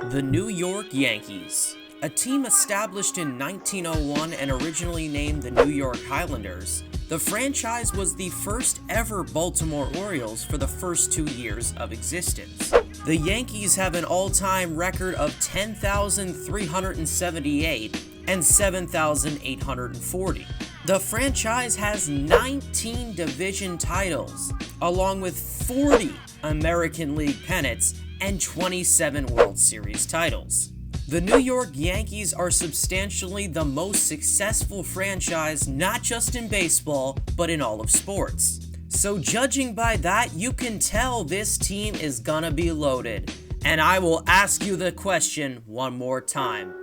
The New York Yankees, a team established in 1901 and originally named the New York Highlanders, the franchise was the first ever Baltimore Orioles for the first 2 years of existence. The Yankees have an all-time record of 10,378 and 7,840. The franchise has 19 division titles, along with 40 American League pennants and 27 World Series titles. The New York Yankees are substantially the most successful franchise not just in baseball, but in all of sports. So judging by that, you can tell this team is gonna be loaded. And I will ask you the question one more time.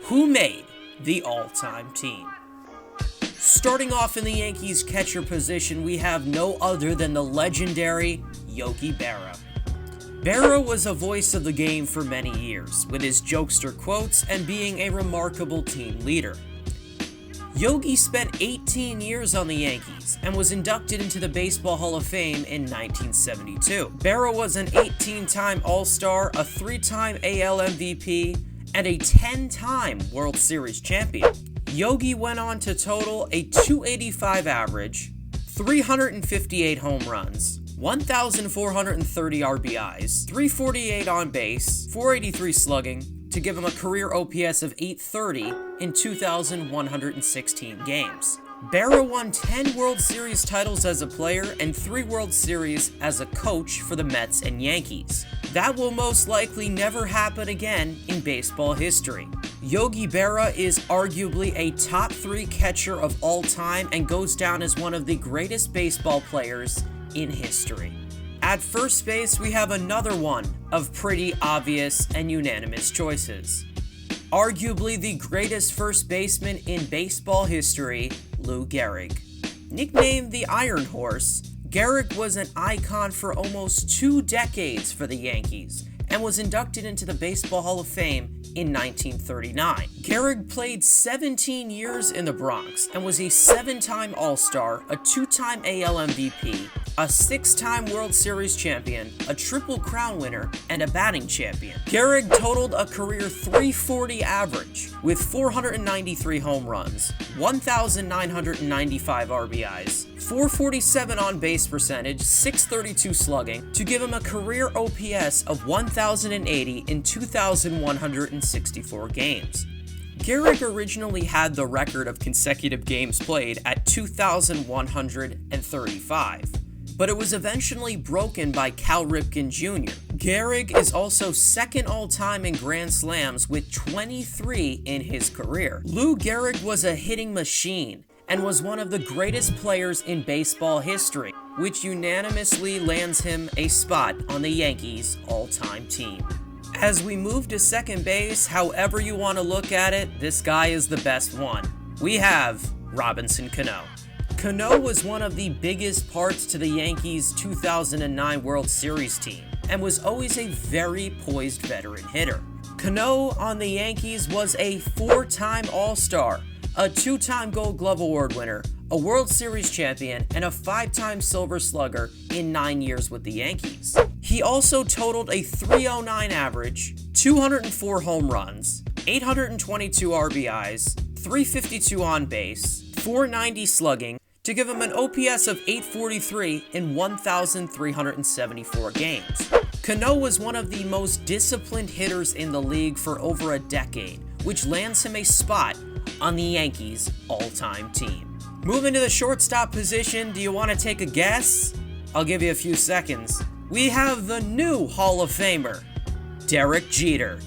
Who made the all-time team? Starting off in the Yankees catcher position, we have no other than the legendary Yogi Berra. Berra was a voice of the game for many years, with his jokester quotes and being a remarkable team leader. Yogi spent 18 years on the Yankees and was inducted into the Baseball Hall of Fame in 1972. Berra was an 18-time All-Star, a 3-time AL MVP, and a 10-time World Series champion. Yogi went on to total a .285 average, 358 home runs, 1,430 RBIs, 348 on base, 483 slugging, to give him a career OPS of 830 in 2,116 games. Berra won 10 World Series titles as a player and 3 World Series as a coach for the Mets and Yankees. That will most likely never happen again in baseball history. Yogi Berra is arguably a top 3 catcher of all time and goes down as one of the greatest baseball players in history. At first base, we have another one of pretty obvious and unanimous choices. Arguably the greatest first baseman in baseball history, Lou Gehrig. Nicknamed the Iron Horse, Gehrig was an icon for almost 2 decades for the Yankees and was inducted into the Baseball Hall of Fame in 1939. Gehrig played 17 years in the Bronx and was a 7-time All-Star, a 2-time AL MVP, a 6-time World Series champion, a Triple Crown winner, and a batting champion. Gehrig totaled a career .340 average with 493 home runs, 1,995 RBIs, 447 on base percentage, 632 slugging, to give him a career OPS of 1,080 in 2,164 games. Gehrig originally had the record of consecutive games played at 2,135, but it was eventually broken by Cal Ripken Jr. Gehrig is also second all-time in Grand Slams with 23 in his career. Lou Gehrig was a hitting machine and was one of the greatest players in baseball history, which unanimously lands him a spot on the Yankees' all-time team. As we move to second base, however you want to look at it, this guy is the best one. We have Robinson Cano. Cano was one of the biggest parts to the Yankees' 2009 World Series team and was always a very poised veteran hitter. Cano on the Yankees was a 4-time All-Star, a 2-time Gold Glove Award winner, a World Series champion, and a 5-time Silver Slugger in 9 years with the Yankees. He also totaled a .309 average, 204 home runs, 822 RBIs, 352 on base, 490 slugging, to give him an OPS of 843 in 1,374 games. Cano was one of the most disciplined hitters in the league for over a decade, which lands him a spot on the Yankees' all-time team. Moving to the shortstop position, do you want to take a guess? I'll give you a few seconds. We have the new Hall of Famer, Derek Jeter.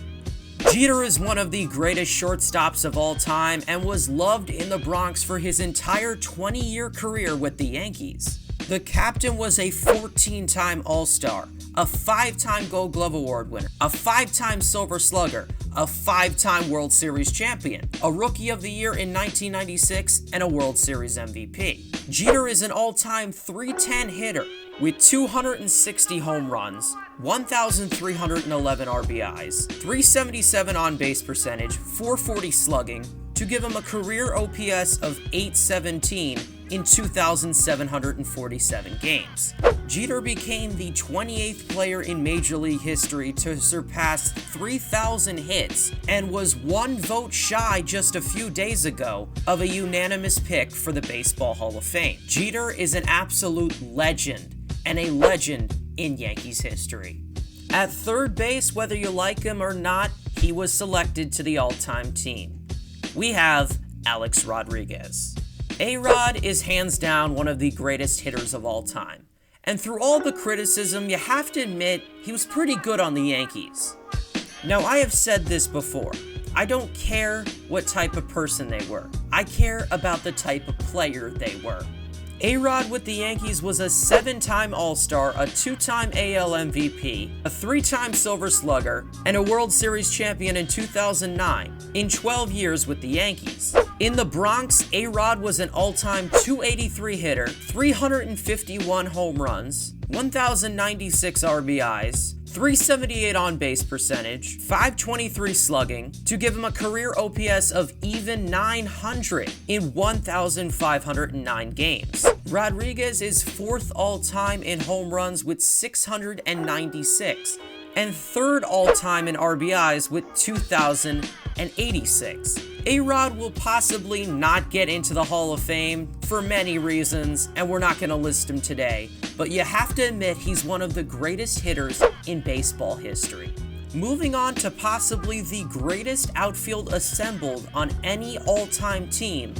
Jeter is one of the greatest shortstops of all time and was loved in the Bronx for his entire 20-year career with the Yankees. The captain was a 14-time All-Star, a 5-time Gold Glove Award winner, a 5-time Silver Slugger, a 5-time World Series champion, a Rookie of the Year in 1996, and a World Series MVP. Jeter is an all-time .310 hitter with 260 home runs, 1,311 RBIs, 377 on-base percentage, 440 slugging, to give him a career OPS of 817 in 2,747 games. Jeter became the 28th player in Major League history to surpass 3,000 hits and was one vote shy just a few days ago of a unanimous pick for the Baseball Hall of Fame. Jeter is an absolute legend and a legend in Yankees history. At third base, whether you like him or not, he was selected to the all-time team. We have Alex Rodriguez. A-Rod is hands down one of the greatest hitters of all time. And through all the criticism, you have to admit he was pretty good on the Yankees. Now, I have said this before. I don't care what type of person they were. I care about the type of player they were. A-Rod with the Yankees was a 7-time All-Star, a 2-time AL MVP, a 3-time Silver Slugger, and a World Series champion in 2009, in 12 years with the Yankees. In the Bronx, A-Rod was an all-time .283 hitter, 351 home runs, 1,096 RBIs, 378 on-base percentage, 523 slugging, to give him a career OPS of even 900 in 1,509 games. Rodriguez is 4th all-time in home runs with 696, and 3rd all-time in RBIs with 2,086. A-Rod will possibly not get into the Hall of Fame for many reasons, and we're not going to list them today, but you have to admit he's one of the greatest hitters in baseball history. Moving on to possibly the greatest outfield assembled on any all-time team,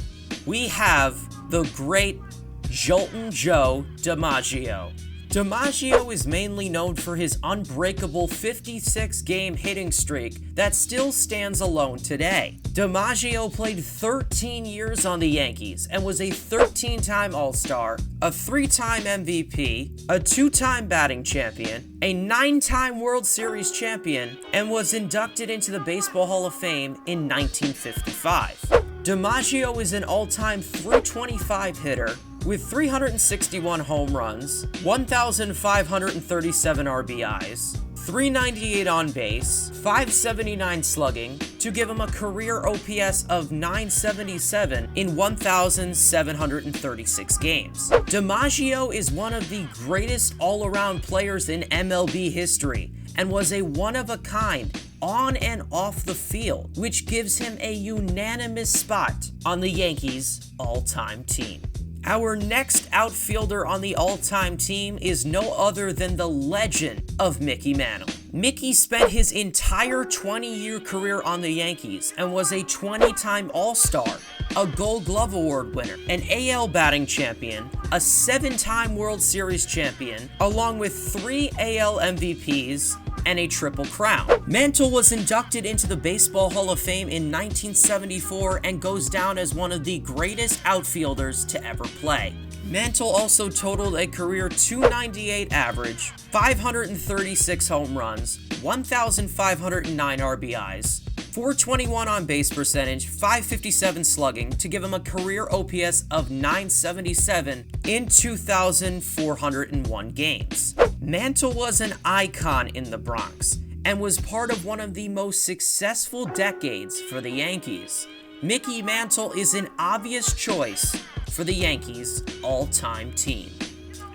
we have the great Joltin' Joe DiMaggio. DiMaggio is mainly known for his unbreakable 56-game hitting streak that still stands alone today. DiMaggio played 13 years on the Yankees and was a 13-time All-Star, a 3-time MVP, a 2-time batting champion, a 9-time World Series champion, and was inducted into the Baseball Hall of Fame in 1955. DiMaggio is an all-time .325 hitter with 361 home runs, 1,537 RBIs, 398 on base, 579 slugging, to give him a career OPS of 977 in 1,736 games. DiMaggio is one of the greatest all-around players in MLB history and was a one-of-a-kind on and off the field, which gives him a unanimous spot on the Yankees' all-time team. Our next outfielder on the all-time team is no other than the legend of Mickey Mantle. Mickey spent his entire 20-year career on the Yankees and was a 20-time All-Star, a Gold Glove Award winner, an AL batting champion, a 7-time World Series champion, along with 3 AL MVPs, and a Triple Crown. Mantle was inducted into the Baseball Hall of Fame in 1974 and goes down as one of the greatest outfielders to ever play. Mantle also totaled a career .298 average, 536 home runs, 1,509 RBIs, 421 on base percentage, 557 slugging, to give him a career OPS of 977 in 2,401 games. Mantle was an icon in the Bronx and was part of one of the most successful decades for the Yankees. Mickey Mantle is an obvious choice for the Yankees' all-time team.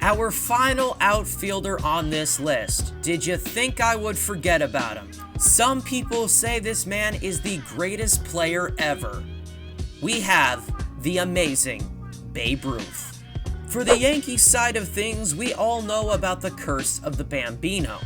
Our final outfielder on this list. Did you think I would forget about him? Some people say this man is the greatest player ever. We have the amazing Babe Ruth. For the Yankees side of things, we all know about the curse of the Bambino.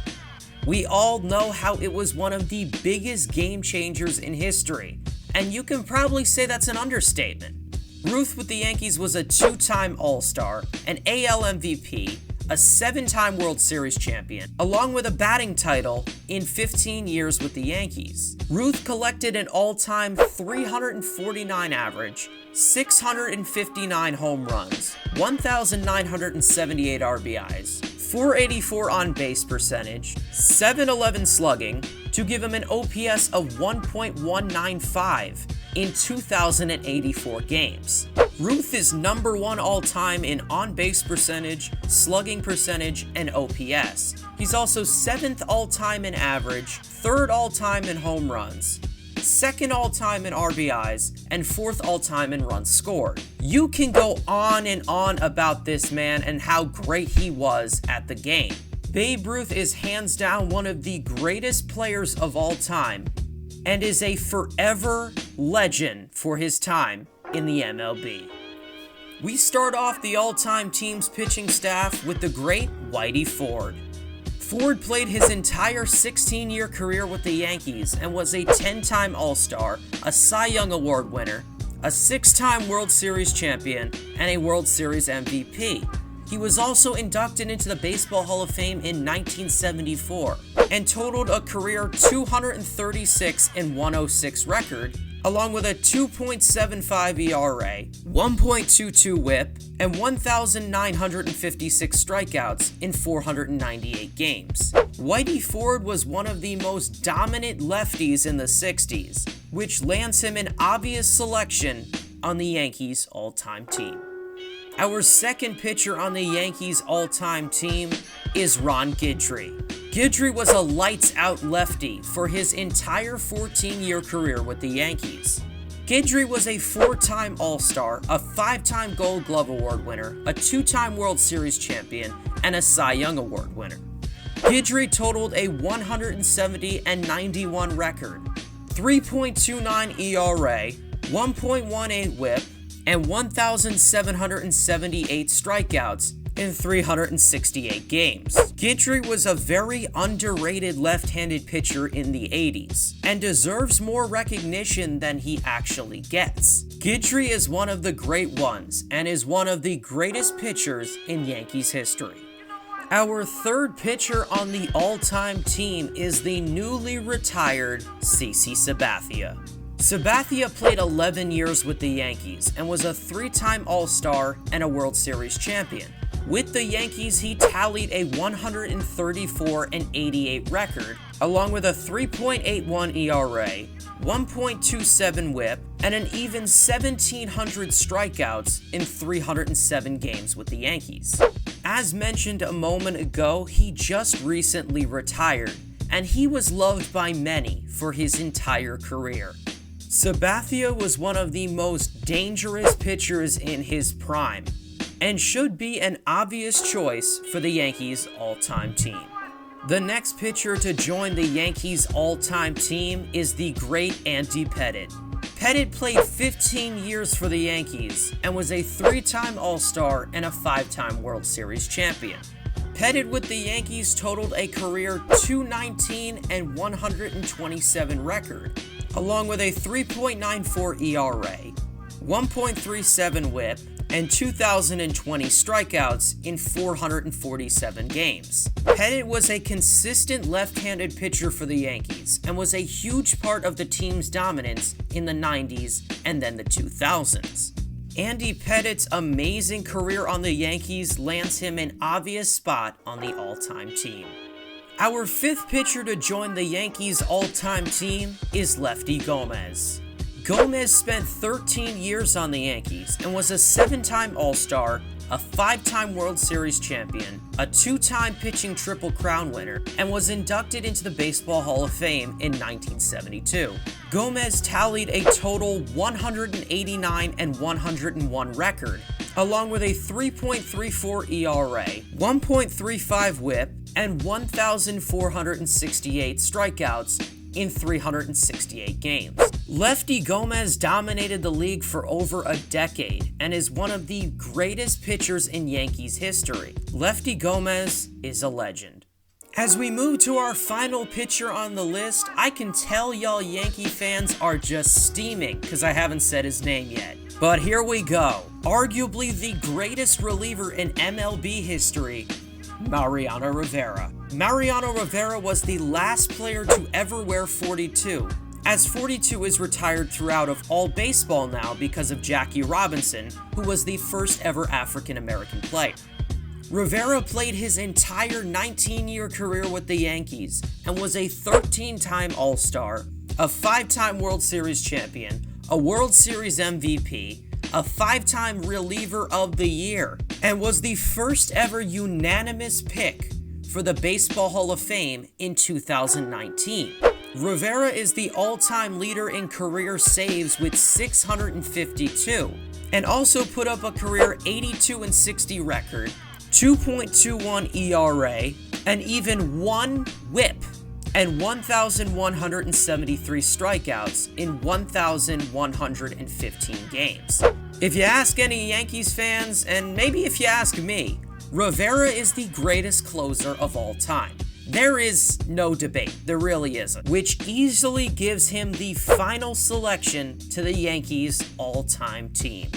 We all know how it was one of the biggest game changers in history, and you can probably say that's an understatement. Ruth with the Yankees was a 2-time All-Star, an AL MVP, a 7-time World Series champion, along with a batting title in 15 years with the Yankees. Ruth collected an all-time 349 average, 659 home runs, 1,978 RBIs, 484 on base percentage, 711 slugging, to give him an OPS of 1.195 in 2,084 games. Ruth is number 1 all-time in on-base percentage, slugging percentage, and OPS. He's also 7th all-time in average, 3rd all-time in home runs, second all-time in RBIs, and fourth all-time in runs scored. You can go on and on about this man and how great he was at the game. Babe Ruth is hands down one of the greatest players of all time and is a forever legend for his time in the MLB. We start off the all-time team's pitching staff with the great Whitey Ford. Ford played his entire 16-year career with the Yankees and was a 10-time All-Star, a Cy Young Award winner, a 6-time World Series champion, and a World Series MVP. He was also inducted into the Baseball Hall of Fame in 1974 and totaled a career 236-106 record, along with a 2.75 ERA, 1.22 WHIP, and 1,956 strikeouts in 498 games. Whitey Ford was one of the most dominant lefties in the 60s, which lands him an obvious selection on the Yankees' all-time team. Our second pitcher on the Yankees' all-time team is Ron Guidry. Guidry was a lights-out lefty for his entire 14-year career with the Yankees. Guidry was a 4-time All-Star, a 5-time Gold Glove Award winner, a 2-time World Series champion, and a Cy Young Award winner. Guidry totaled a 170-91 record, 3.29 ERA, 1.18 WHIP, and 1,778 strikeouts in 368 games. Guidry was a very underrated left-handed pitcher in the 80s and deserves more recognition than he actually gets. Guidry is one of the great ones and is one of the greatest pitchers in Yankees history. Our third pitcher on the all-time team is the newly retired CC Sabathia. Sabathia played 11 years with the Yankees and was a 3-time All-Star and a World Series champion. With the Yankees, he tallied a 134-88 record, along with a 3.81 ERA, 1.27 WHIP, and an even 1,700 strikeouts in 307 games with the Yankees. As mentioned a moment ago, he just recently retired, and he was loved by many for his entire career. Sabathia was one of the most dangerous pitchers in his prime, and should be an obvious choice for the Yankees' all-time team. The next pitcher to join the Yankees' all-time team is the great Andy Pettitte. Pettitte played 15 years for the Yankees and was a 3-time All-Star and a 5-time World Series champion. Pettitte with the Yankees totaled a career 219-127 record, along with a 3.94 ERA, 1.37 WHIP, and 2,020 strikeouts in 447 games. Pettitte was a consistent left-handed pitcher for the Yankees and was a huge part of the team's dominance in the 90s and then the 2000s. Andy Pettitte's amazing career on the Yankees lands him an obvious spot on the all-time team. Our fifth pitcher to join the Yankees' all-time team is Lefty Gomez. Gomez spent 13 years on the Yankees and was a 7-time All-Star, a 5-time World Series champion, a 2-time pitching Triple Crown winner, and was inducted into the Baseball Hall of Fame in 1972. Gomez tallied a total 189-101 record, along with a 3.34 ERA, 1.35 WHIP, and 1,468 strikeouts in 368 games. Lefty Gomez dominated the league for over a decade and is one of the greatest pitchers in Yankees history. Lefty Gomez is a legend. As we move to our final pitcher on the list, I can tell y'all Yankee fans are just steaming because I haven't said his name yet. But here we go. Arguably the greatest reliever in MLB history, Mariano Rivera. Mariano Rivera was the last player to ever wear 42, as 42 is retired throughout of all baseball now because of Jackie Robinson, who was the first ever African-American player. Rivera played his entire 19-year career with the Yankees and was a 13-time All-Star, a 5-time World Series champion, a World Series MVP, a 5-time Reliever of the Year, and was the first ever unanimous pick for the Baseball Hall of Fame in 2019. Rivera is the all-time leader in career saves with 652, and also put up a career 82-60 record, 2.21 ERA, and even 1 WHIP, and 1,173 strikeouts in 1,115 games. If you ask any Yankees fans, and maybe if you ask me, Rivera is the greatest closer of all time. There is no debate, there really isn't, which easily gives him the final selection to the Yankees all-time team.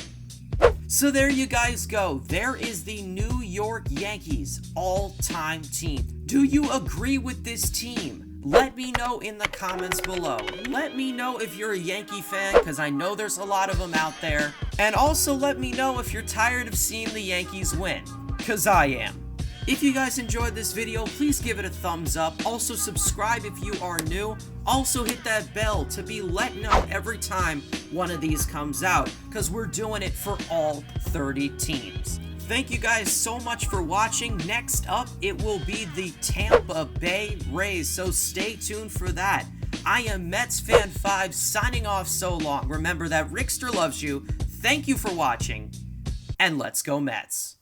So there you guys go. There is the New York Yankees all-time team. Do you agree with this team? Let me know in the comments below. Let me know if you're a Yankee fan, because I know there's a lot of them out there. And also let me know if you're tired of seeing the Yankees win, because I am. If you guys enjoyed this video, please give it a thumbs up. Also subscribe if you are new. Also hit that bell to be let know every time one of these comes out, because we're doing it for all 30 teams. Thank you guys so much for watching. Next up, it will be the Tampa Bay Rays, so stay tuned for that. I am Mets Fan 5 signing off so long. Remember that Rickster loves you. Thank you for watching, and let's go Mets.